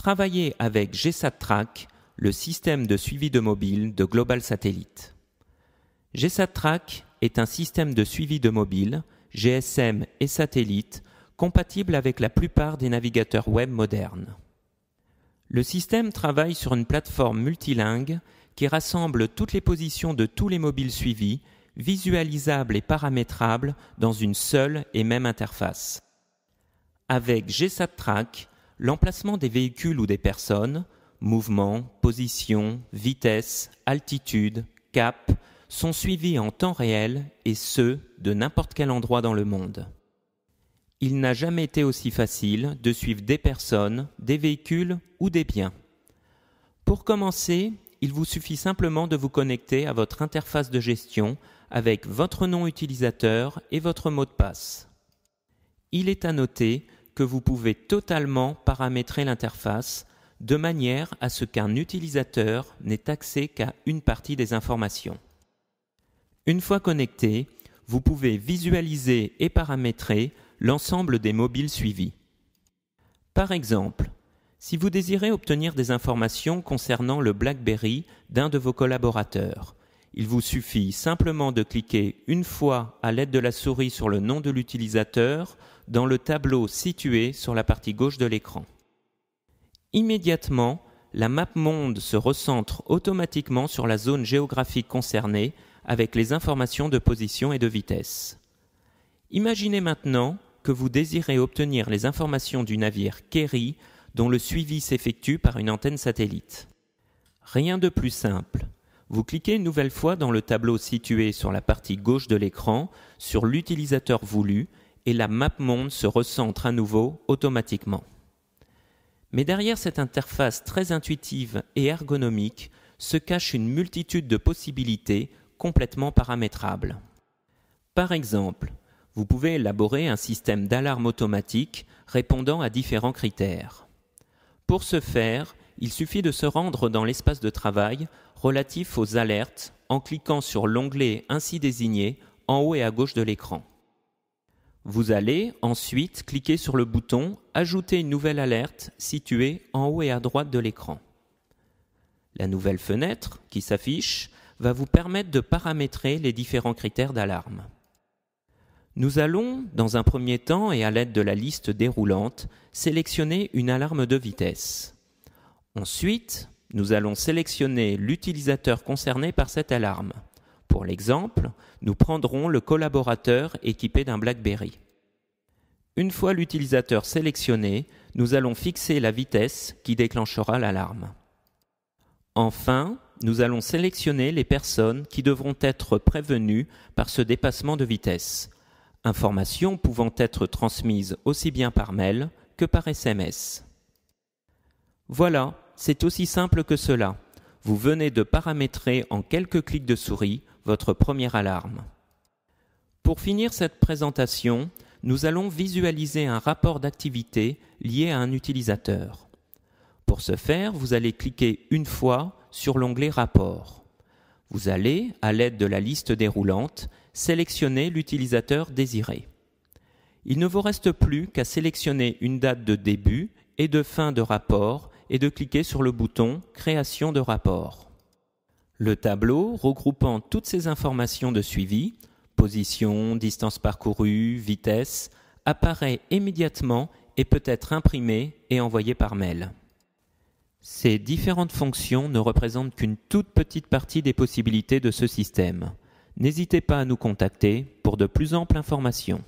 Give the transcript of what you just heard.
Travaillez avec GSAT-TRACK, le système de suivi de mobile de Global Satellite. GSAT-TRACK est un système de suivi de mobile, GSM et satellite, compatible avec la plupart des navigateurs web modernes. Le système travaille sur une plateforme multilingue qui rassemble toutes les positions de tous les mobiles suivis, visualisables et paramétrables dans une seule et même interface. Avec GSAT-TRACK, l'emplacement des véhicules ou des personnes, mouvement, position, vitesse, altitude, cap, sont suivis en temps réel et ce, de n'importe quel endroit dans le monde. Il n'a jamais été aussi facile de suivre des personnes, des véhicules ou des biens. Pour commencer, il vous suffit simplement de vous connecter à votre interface de gestion avec votre nom utilisateur et votre mot de passe. Il est à noter que vous pouvez totalement paramétrer l'interface de manière à ce qu'un utilisateur n'ait accès qu'à une partie des informations. Une fois connecté, vous pouvez visualiser et paramétrer l'ensemble des mobiles suivis. Par exemple, si vous désirez obtenir des informations concernant le BlackBerry d'un de vos collaborateurs, il vous suffit simplement de cliquer une fois à l'aide de la souris sur le nom de l'utilisateur dans le tableau situé sur la partie gauche de l'écran. Immédiatement, la map monde se recentre automatiquement sur la zone géographique concernée avec les informations de position et de vitesse. Imaginez maintenant que vous désirez obtenir les informations du navire Kerry dont le suivi s'effectue par une antenne satellite. Rien de plus simple. Vous cliquez une nouvelle fois dans le tableau situé sur la partie gauche de l'écran sur l'utilisateur voulu et la map monde se recentre à nouveau automatiquement. Mais derrière cette interface très intuitive et ergonomique se cache une multitude de possibilités complètement paramétrables. Par exemple, vous pouvez élaborer un système d'alarme automatique répondant à différents critères. Pour ce faire, il suffit de se rendre dans l'espace de travail relatif aux alertes en cliquant sur l'onglet ainsi désigné en haut et à gauche de l'écran. Vous allez ensuite cliquer sur le bouton « Ajouter une nouvelle alerte » situé en haut et à droite de l'écran. La nouvelle fenêtre qui s'affiche va vous permettre de paramétrer les différents critères d'alarme. Nous allons, dans un premier temps et à l'aide de la liste déroulante, sélectionner une alarme de vitesse. Ensuite, nous allons sélectionner l'utilisateur concerné par cette alarme. Pour l'exemple, nous prendrons le collaborateur équipé d'un BlackBerry. Une fois l'utilisateur sélectionné, nous allons fixer la vitesse qui déclenchera l'alarme. Enfin, nous allons sélectionner les personnes qui devront être prévenues par ce dépassement de vitesse. Informations pouvant être transmises aussi bien par mail que par SMS. Voilà, c'est aussi simple que cela. Vous venez de paramétrer en quelques clics de souris votre première alarme. Pour finir cette présentation, nous allons visualiser un rapport d'activité lié à un utilisateur. Pour ce faire, vous allez cliquer une fois sur l'onglet Rapport. Vous allez, à l'aide de la liste déroulante, sélectionner l'utilisateur désiré. Il ne vous reste plus qu'à sélectionner une date de début et de fin de rapport et de cliquer sur le bouton « Création de rapport ». Le tableau, regroupant toutes ces informations de suivi, position, distance parcourue, vitesse, apparaît immédiatement et peut être imprimé et envoyé par mail. Ces différentes fonctions ne représentent qu'une toute petite partie des possibilités de ce système. N'hésitez pas à nous contacter pour de plus amples informations.